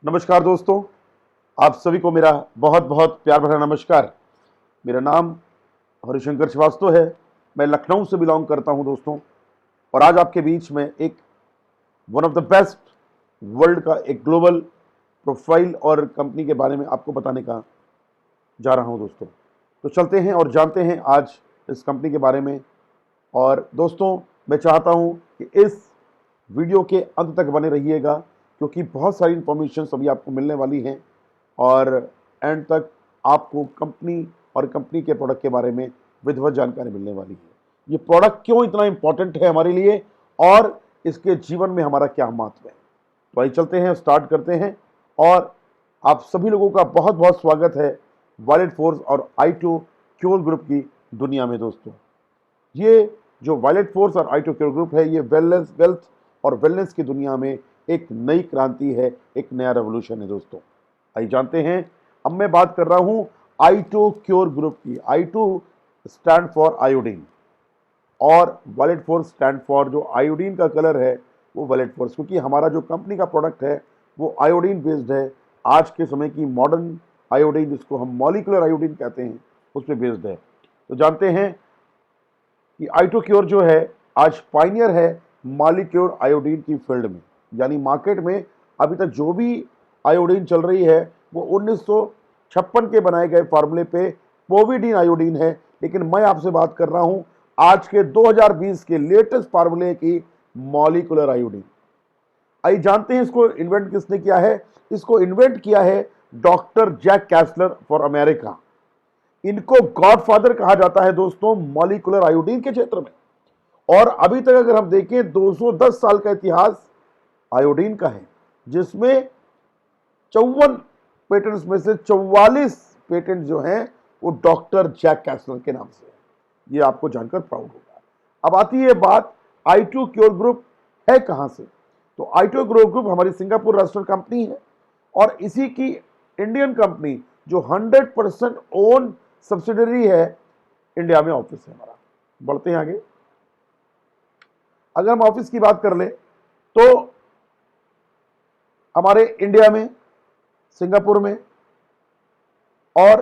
नमस्कार दोस्तों, आप सभी को मेरा बहुत बहुत प्यार भरा नमस्कार। मेरा नाम हरिशंकर श्रीवास्तव है। मैं लखनऊ से बिलोंग करता हूं दोस्तों, और आज आपके बीच में एक one of the best world का एक ग्लोबल प्रोफाइल और कंपनी के बारे में आपको बताने का जा रहा हूं दोस्तों। तो चलते हैं और जानते हैं आज इस कंपनी के बारे में। और दोस्तों, मैं चाहता हूं कि इस वीडियो के अंत तक बने रहिएगा, क्योंकि बहुत सारी इंफॉर्मेशन अभी आपको मिलने वाली हैं और एंड तक आपको कंपनी और कंपनी के प्रोडक्ट के बारे में विधिवत जानकारी मिलने वाली है। ये प्रोडक्ट क्यों इतना इंपॉर्टेंट है हमारे लिए और इसके जीवन में हमारा क्या महत्व है। तो आइए चलते हैं, स्टार्ट करते हैं। और आप सभी लोगों का बहुत बहुत स्वागत है वायलेट फोर्स और i2 क्योर ग्रुप की दुनिया में दोस्तों। ये जो वायलेट फोर्स और i2 क्योर ग्रुप है, ये वेल्थ और वेलनेस की दुनिया में एक नई क्रांति है, एक नया रेवोल्यूशन है दोस्तों। आइए जानते हैं। अब मैं बात कर रहा हूं i2 क्योर ग्रुप की। i2 स्टैंड फॉर आयोडीन और वायलेट फोर्स स्टैंड फॉर, जो आयोडीन का कलर है वो वायलेट फोर्स, क्योंकि हमारा जो कंपनी का प्रोडक्ट है वो आयोडीन बेस्ड है। आज के समय की मॉडर्न आयोडीन, जिसको हम मॉलिकुलर आयोडीन कहते हैं, उस पर बेस्ड है। तो जानते हैं कि i2 क्योर जो है आज पायनियर है मॉलिक्यूलर आयोडीन की फील्ड में। यानी मार्केट में अभी तक जो भी आयोडीन चल रही है वो 1956 के बनाए गए फार्मूले पे पोविडीन आयोडीन है, लेकिन मैं आपसे बात कर रहा हूं आज के 2020 के लेटेस्ट फार्मूले की मॉलिक्यूलर आयोडीन। आइए जानते हैं इसको इन्वेंट किसने किया है। इसको इन्वेंट किया है doctor Jack Kessler for America. इनको गॉडफादर कहा जाता है दोस्तों मॉलिक्यूलर आयोडीन के क्षेत्र में। और अभी तक अगर हम देखें 210 साल का इतिहास आयोडीन का है, जिसमें 54 पेटेंट्स में से 44 पेटेंट जो हैं वो डॉक्टर जैक कैसलर के नाम से है। ये आपको जानकर प्राउड होगा। अब आती है बात i2 क्योर ग्रुप है कहां से। तो i2 क्योर ग्रुप हमारी सिंगापुर रजिस्टर्ड कंपनी है और इसी की इंडियन कंपनी जो 100% ओन सब्सिडरी है, इंडिया में ऑफिस है हमारा। बढ़ते हैं आगे। अगर हम ऑफिस की बात कर ले तो हमारे इंडिया में, सिंगापुर में और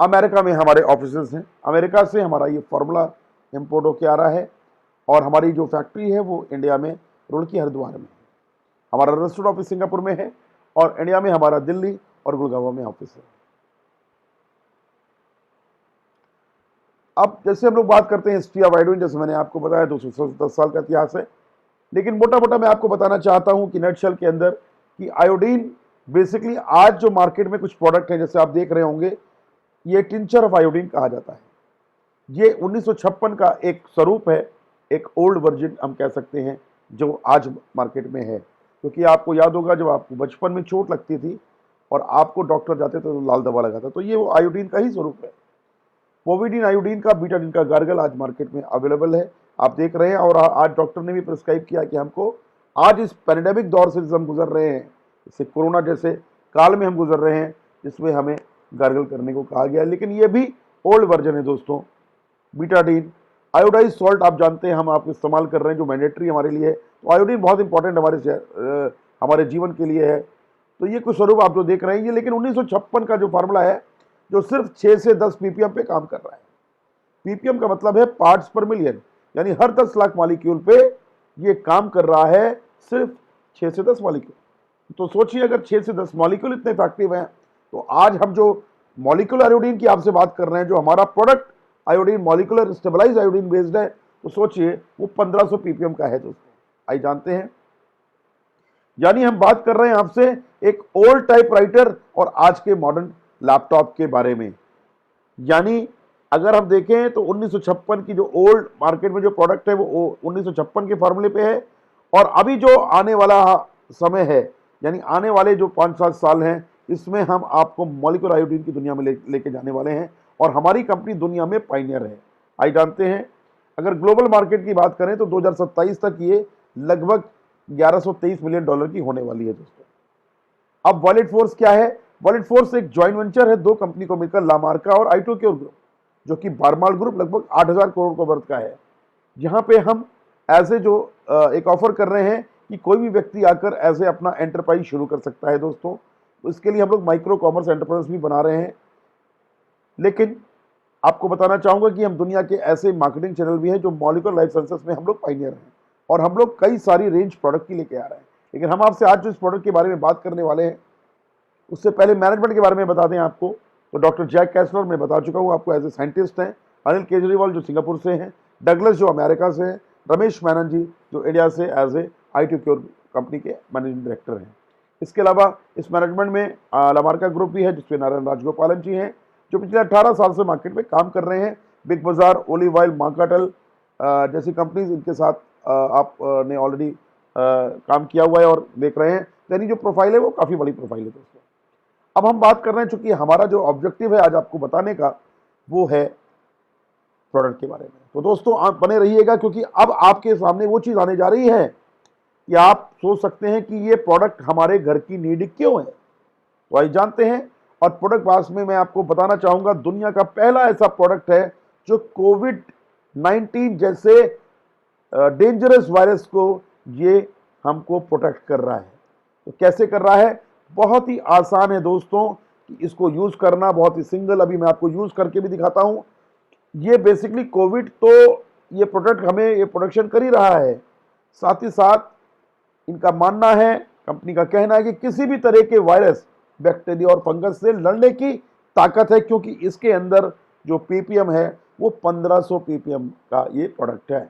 अमेरिका में हमारे ऑफिसेस हैं। अमेरिका से हमारा ये फॉर्मूला इंपोर्ट होके आ रहा है और हमारी जो फैक्ट्री है वो इंडिया में रुड़की हरिद्वार में है। हमारा रजिस्टर्ड ऑफिस सिंगापुर में है और इंडिया में हमारा दिल्ली और गुड़गांव में ऑफिस है। अब जैसे हम लोग बात करते हैं हिस्ट्री ऑफ आयोडीन, जैसे मैंने आपको बताया 210 साल का इतिहास है, लेकिन मोटा मोटा मैं आपको बताना चाहता हूं कि नटशेल के अंदर कि आयोडीन बेसिकली आज जो मार्केट में कुछ प्रोडक्ट हैं, जैसे आप देख रहे होंगे, ये टिंचर ऑफ आयोडीन कहा जाता है। ये 1956 का एक स्वरूप है, एक ओल्ड वर्जन हम कह सकते हैं, जो आज मार्केट में है। क्योंकि आपको याद होगा जब आपको बचपन में चोट लगती थी और आपको डॉक्टर जाते थे तो लाल दवा लगाता, तो ये वो आयोडीन का ही स्वरूप है। पोविडीन आयोडीन का बीटाडीन का गार्गल आज मार्केट में अवेलेबल है, आप देख रहे हैं। और आज डॉक्टर ने भी प्रिस्क्राइब किया कि हमको आज इस पैंडेमिक दौर से हम गुजर रहे हैं, इससे कोरोना जैसे काल में हम गुजर रहे हैं, इसमें हमें गार्गल करने को कहा गया है। लेकिन ये भी ओल्ड वर्जन है दोस्तों। बीटाडीन आयोडाइज सॉल्ट आप जानते हैं हम आप इस्तेमाल कर रहे हैं, जो मैंडेटरी हमारे लिए है। तो आयोडीन बहुत इंपॉर्टेंट हमारे जीवन के लिए है। तो ये कुछ स्वरूप आप जो देख रहे हैं ये, लेकिन 1956 का जो फार्मूला है जो सिर्फ 6 से 10 पीपीएम पे काम कर रहा है। पीपीएम का मतलब है पार्ट्स पर मिलियन, यानी हर 10 लाख मॉलिक्यूल पे ये काम कर रहा है, सिर्फ 6 से 10 मॉलिक्यूल। तो सोचिए अगर 6 से 10 मॉलिक्यूल इतने इफेक्टिव हैं, तो आज हम जो मॉलिक्यूलर आयोडीन की आपसे बात कर रहे हैं, जो हमारा product iodine molecular stabilize iodine based है, तो सोचिए वो 1500 पीपीएम का है दोस्तों। आइए जानते हैं। यानी हम बात कर रहे हैं आपसे एक ओल्ड टाइपराइटर और आज के मॉडर्न लैपटॉप के बारे में। यानी अगर हम देखें तो 1956 की जो ओल्ड मार्केट में जो प्रोडक्ट है वो 1956 के फार्मूले पे है, और अभी जो आने वाला समय है, यानी आने वाले जो 5-7 साल हैं, इसमें हम आपको मॉलिक्यूलर आयोडीन की दुनिया में लेके जाने वाले हैं और हमारी कंपनी दुनिया में पायनियर है। आइए जानते हैं। अगर ग्लोबल मार्केट की बात करें तो 2027 तक ये लगभग 1123 मिलियन डॉलर की होने वाली है दोस्तों। अब वायलेट फोर्स क्या है। वायलेट फोर्स एक जॉइंट वेंचर है दो कंपनी को मिलकर, लामार्का और i2 क्योर ग्रुप, जो कि बारमाल ग्रुप लगभग 8000 करोड़ को वर्थ का है। यहाँ पे हम ऐसे जो एक ऑफर कर रहे हैं कि कोई भी व्यक्ति आकर ऐसे अपना एंटरप्राइज शुरू कर सकता है दोस्तों। तो इसके लिए हम लोग माइक्रो कॉमर्स एंटरप्राइज भी बना रहे हैं। लेकिन आपको बताना चाहूंगा कि हम दुनिया के ऐसे मार्केटिंग चैनल भी हैं जो मॉलिक्यूलर लाइफ साइंसेस में हम लोग पाइनियर हैं, और हम लोग कई सारी रेंज प्रोडक्ट की लेके आ रहे हैं। लेकिन हम आपसे आज जो इस प्रोडक्ट के बारे में बात करने वाले हैं, उससे पहले मैनेजमेंट के बारे में बता दें आपको, तो डॉक्टर जैक कैसलर मैं बता चुका हूँ आपको, एज ए साइंटिस्ट हैं। अनिल केजरीवाल जो सिंगापुर से हैं, डगलस जो अमेरिका से हैं, रमेश मैनन जी जो इंडिया से एज ए ITCure कंपनी के मैनेजिंग डायरेक्टर हैं। इसके अलावा इस मैनेजमेंट में लामार्का ग्रुप भी है, जिसमें नारायण राजगोपालन जी हैं, जो पिछले 18 साल से मार्केट में काम कर रहे हैं। बिग बाजार, ओलिव ऑयल, मार्काटल जैसी कंपनीज, इनके साथ आपने ऑलरेडी काम किया हुआ है और देख रहे हैं। यानी जो प्रोफाइल है वो काफ़ी बड़ी प्रोफाइल है दोस्तों। अब हम बात कर रहे हैं, चूंकि हमारा जो ऑब्जेक्टिव है आज आपको बताने का, वो है प्रोडक्ट के बारे में। तो दोस्तों आप बने रहिएगा, क्योंकि अब आपके सामने वो चीज़ आने जा रही है कि आप सोच सकते हैं कि ये प्रोडक्ट हमारे घर की नीड क्यों है। तो आइए जानते हैं। और प्रोडक्ट पास में मैं आपको बताना चाहूंगा, दुनिया का पहला ऐसा प्रोडक्ट है जो कोविड-19 जैसे डेंजरस वायरस को ये हमको प्रोटेक्ट कर रहा है। तो कैसे कर रहा है? बहुत ही आसान है दोस्तों कि इसको यूज करना, बहुत ही सिंगल। अभी मैं आपको यूज करके भी दिखाता हूं। ये बेसिकली कोविड, तो ये प्रोडक्ट हमें ये प्रोडक्शन कर ही रहा है, साथ ही साथ इनका मानना है, कंपनी का कहना है कि किसी भी तरह के वायरस, बैक्टीरिया और फंगस से लड़ने की ताकत है, क्योंकि इसके अंदर जो ppm है वो 1500 ppm का ये प्रोडक्ट है।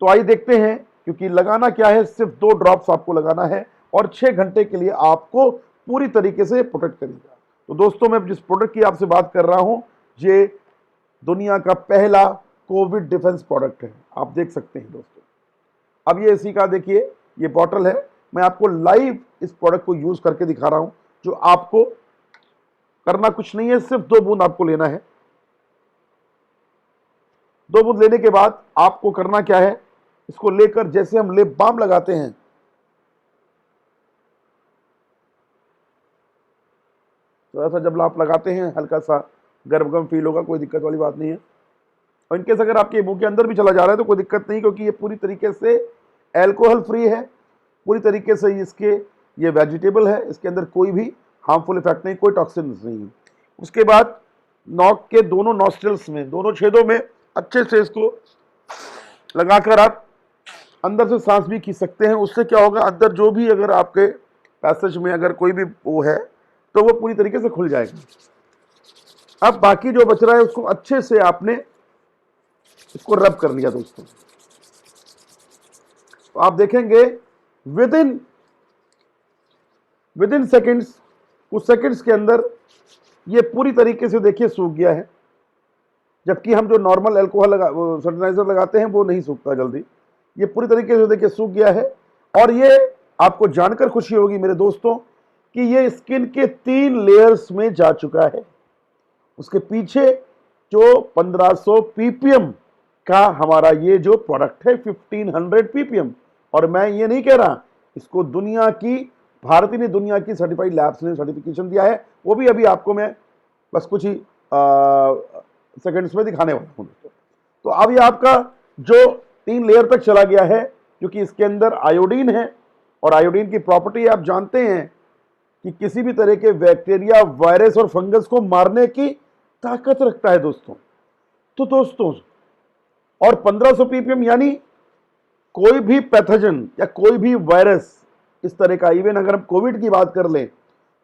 तो आइए देखते हैं, क्योंकि लगाना क्या है, सिर्फ 2 ड्रॉप्स आपको लगाना है और 6 घंटे के लिए आपको पूरी तरीके से प्रोटेक्ट करेगा। तो दोस्तों मैं जिस प्रोडक्ट की आपसे बात कर रहा हूं, ये दुनिया का पहला कोविड डिफेंस प्रोडक्ट है। आप देख सकते हैं दोस्तों। अब ये इसी का देखिए, ये बॉटल है। मैं आपको लाइव इस प्रोडक्ट को यूज करके दिखा रहा हूं। जो आपको करना कुछ नहीं है, सिर्फ 2 बूंद आपको लेना है। 2 बूंद लेने के बाद आपको करना क्या है, इसको लेकर जैसे हम लिप बाम लगाते हैं, तो ऐसा जब आप लगाते हैं हल्का सा गर्म गर्म फील होगा, कोई दिक्कत वाली बात नहीं है। और इनकेस अगर आपके मुंह के अंदर भी चला जा रहा है तो कोई दिक्कत नहीं, क्योंकि ये पूरी तरीके से एल्कोहल फ्री है, पूरी तरीके से इसके ये वेजिटेबल है, इसके अंदर कोई भी हार्मफुल इफेक्ट नहीं, कोई टॉक्सिन नहीं है। उसके बाद नॉक के दोनों नॉस्ट्रल्स में, दोनों छेदों में अच्छे से इसको लगाकर आप अंदर से सांस भी खींच सकते हैं। उससे क्या होगा, अंदर जो भी अगर आपके पैसेज में अगर कोई भी वो है तो वो पूरी तरीके से खुल जाएगा। अब बाकी जो बच रहा है उसको अच्छे से आपने इसको रब कर लिया दोस्तों। तो आप देखेंगे विद इन सेकेंड्स, कुछ सेकेंड्स के अंदर ये पूरी तरीके से देखिए सूख गया है। जबकि हम जो नॉर्मल अल्कोहल सैनिटाइजर लगाते हैं वो नहीं सूखता जल्दी, ये पूरी तरीके से देखिए सूख गया है। और ये आपको जानकर खुशी होगी मेरे दोस्तों कि ये स्किन के 3 लेयर्स में जा चुका है। उसके पीछे जो 1500 ppm का हमारा ये जो प्रोडक्ट है, 1500 ppm, और मैं ये नहीं कह रहा, इसको दुनिया की, भारत ही ने दुनिया की सर्टिफाइड लैब्स ने सर्टिफिकेशन दिया है। वो भी अभी आपको मैं बस कुछ ही सेकंड्स में दिखाने वाला हूं दोस्तों। तो अब ये आपका जो 3 लेयर तक चला गया है, क्योंकि इसके अंदर आयोडीन है, और आयोडीन की प्रॉपर्टी आप जानते हैं कि किसी भी तरह के बैक्टीरिया, वायरस और फंगस को मारने की ताकत रखता है दोस्तों। तो दोस्तों, और 1500 ppm यानी कोई भी पैथोजन या कोई भी वायरस इस तरह का, इवन अगर हम कोविड की बात कर लें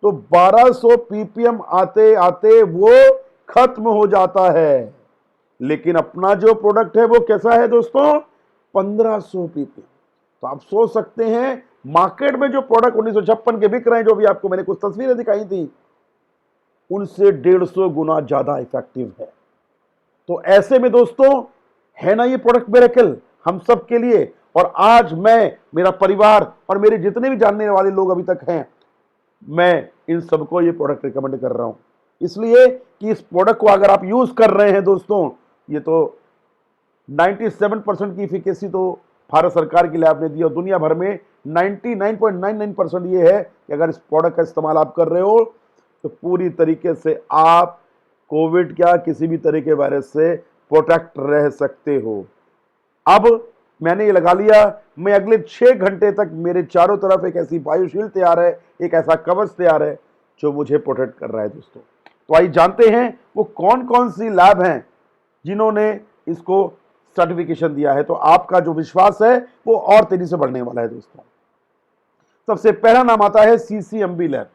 तो 1200 ppm आते आते वो खत्म हो जाता है। लेकिन अपना जो प्रोडक्ट है वो कैसा है दोस्तों, 1500 ppm। तो आप सोच सकते हैं मार्केट में जो प्रोडक्ट 1956 के बिक रहे हैं, जो भी आपको मैंने कुछ तस्वीरें दिखाई थी, उनसे 150 गुना ज्यादा इफेक्टिव है। तो ऐसे में दोस्तों, है ना ये प्रोडक्ट मिरेकल हम सब के लिए। और आज मैं, मेरा परिवार और मेरे जितने भी जानने वाले लोग अभी तक हैं, मैं इन सबको ये प्रोडक्ट रिकमेंड कर रहा हूं, इसलिए कि इस प्रोडक्ट को अगर आप यूज कर रहे हैं दोस्तों, ये तो 97% की इफिकेसी तो भारत सरकार की लैब ने दी, और दुनिया भर में 99.99% ये है कि अगर इस प्रोडक्ट का इस्तेमाल आप कर रहे हो तो पूरी तरीके से आप कोविड क्या किसी भी तरह के वायरस से प्रोटेक्ट रह सकते हो। अब मैंने ये लगा लिया, मैं अगले 6 घंटे तक मेरे चारों तरफ एक ऐसी बायोशील्ड तैयार है, एक ऐसा कवच तैयार है जो मुझे प्रोटेक्ट कर रहा है दोस्तों। तो आइए जानते हैं वो कौन कौन सी लैब हैं जिन्होंने इसको सर्टिफिकेशन दिया है। तो आपका जो विश्वास है वो और तेजी से बढ़ने वाला है दोस्तों। सबसे पहला नाम आता है सीसीएमबी लैब।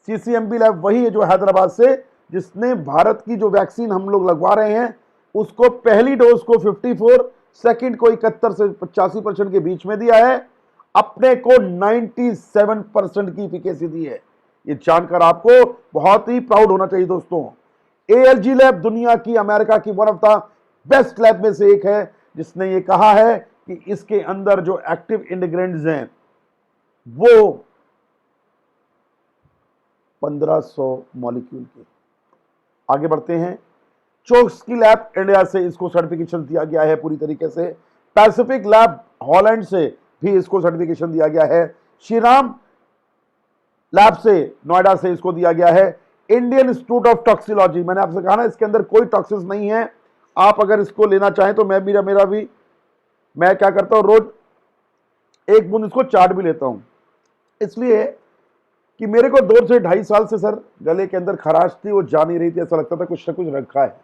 सीसीएमबी लैब वही है जो हैदराबाद से, जिसने भारत की जो वैक्सीन हम लोग लगवा रहे हैं उसको पहली डोज को 54, सेकंड को 71 से 85% के बीच में दिया है, अपने को 97% की एफिकेसी दी है। ये जानकर आपको बहुत ही प्राउड होना चाहिए दोस्तों। एएलजी लैब दुनिया की, अमेरिका की one of the best lab में से एक है, जिसने ये कहा है कि इसके अंदर जो एक्टिव इंग्रेडिएंट्स हैं वो 1500 मॉलिक्यूल के। आगे बढ़ते हैं, चोक्स्की लैब इंडिया से इसको सर्टिफिकेशन दिया गया है पूरी तरीके से। पैसिफिक लैब हॉलैंड से भी इसको सर्टिफिकेशन दिया गया है। श्रीराम लैब से नोएडा से इसको दिया गया है। इंडियन इंस्टीट्यूट ऑफ टॉक्सिकोलॉजी, मैंने आपसे कहा ना इसके अंदर कोई टॉक्सिस नहीं है। आप अगर इसको लेना चाहें तो मैं क्या करता हूं, रोज एक बूंद इसको चाट भी लेता हूं, इसलिए कि मेरे को 2 से 2.5 साल से सर गले के अंदर खराश थी, वो जा नहीं रही थी, ऐसा लगता था कुछ ना कुछ रखा है।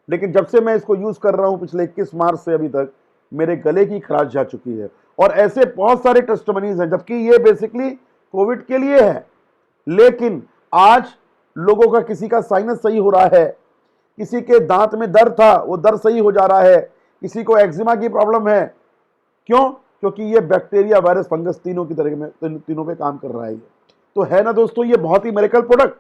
लेकिन जब से मैं इसको यूज कर रहा हूं पिछले 21 मार्च से अभी तक, मेरे गले की खराश जा चुकी है। और ऐसे बहुत सारे टेस्टिमनीज हैं, जबकि ये बेसिकली कोविड के लिए है, लेकिन आज लोगों का, किसी का साइनस सही हो रहा है, किसी के दांत में दर्द था वो दर्द सही हो जा रहा है, किसी को एक्जिमा की प्रॉब्लम है। क्यों? क्योंकि ये बैक्टीरिया, वायरस, फंगस तीनों की तरह में तीनों पे काम कर रहा है ये। तो है ना दोस्तों ये बहुत ही मिरेकल प्रोडक्ट।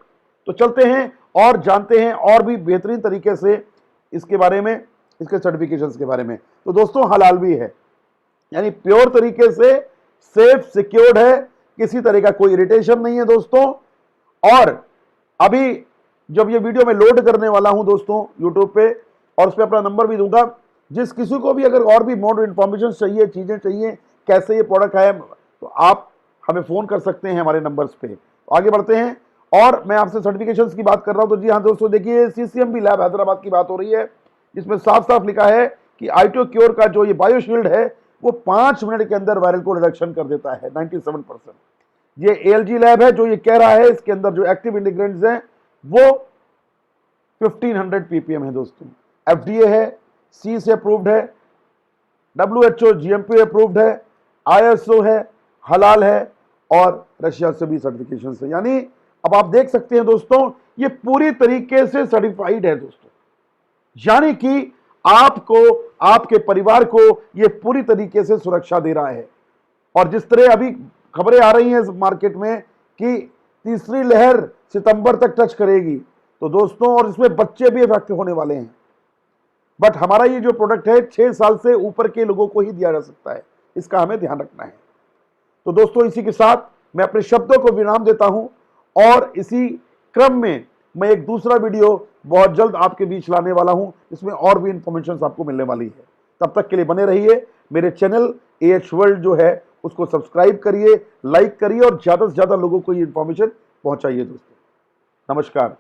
तो चलते हैं और जानते हैं और भी बेहतरीन तरीके से इसके बारे में, इसके सर्टिफिकेशंस के बारे में। तो दोस्तों हलाल भी है, यानी प्योर तरीके से सेफ, सिक्योर्ड है, किसी तरह का कोई इरिटेशन नहीं है दोस्तों। और अभी जब ये वीडियो मैं लोड करने वाला हूं दोस्तों यूट्यूब पे, और उस पर अपना नंबर भी दूंगा, जिस किसी को भी अगर और भी मोर इन्फॉर्मेशन चाहिए, चीजें चाहिए, कैसे ये प्रोडक्ट है, तो आप हमें फोन कर सकते हैं हमारे नंबर्स पे। तो आगे बढ़ते हैं, और मैं आपसे सर्टिफिकेशंस की बात कर रहा हूं। तो जी हाँ दोस्तों, देखिए सीसीएमबी लैब हैदराबाद की बात हो रही है, जिसमें साफ साफ लिखा है कि आइटो क्योर का जो ये बायोशील्ड है वो 5 मिनट के अंदर वायरल को रिडक्शन कर देता है 97%। ये एएलजी लैब है जो ये कह रहा है इसके अंदर जो एक्टिव इंग्रेडिएंट्स हैं वो 1500 ppm है दोस्तों। एफडीए है, सी से अप्रूव्ड है, WHO जीएमपी अप्रूव्ड है, आईएसओ है, हलाल है, और रशिया से भी सर्टिफिकेशन है। यानी अब आप देख सकते हैं दोस्तों, ये पूरी तरीके से सर्टिफाइड है दोस्तों, यानी कि आपको, आपके परिवार को ये पूरी तरीके से सुरक्षा दे रहा है। और जिस तरह अभी खबरें आ रही हैं मार्केट में कि तीसरी लहर सितंबर तक टच करेगी, तो दोस्तों, और इसमें बच्चे भी इफेक्ट होने वाले हैं, बट हमारा ये जो प्रोडक्ट है 6 साल से ऊपर के लोगों को ही दिया जा सकता है, इसका हमें ध्यान रखना है। तो दोस्तों, इसी के साथ मैं अपने शब्दों को विराम देता हूं, और इसी क्रम में मैं एक दूसरा वीडियो बहुत जल्द आपके बीच लाने वाला हूं, इसमें और भी इंफॉर्मेशन आपको मिलने वाली है। तब तक के लिए बने रहिए। मेरे चैनल AH वर्ल्ड जो है उसको सब्सक्राइब करिए, लाइक करिए, और ज्यादा से ज्यादा लोगों को ये इंफॉर्मेशन पहुंचाइए दोस्तों। नमस्कार।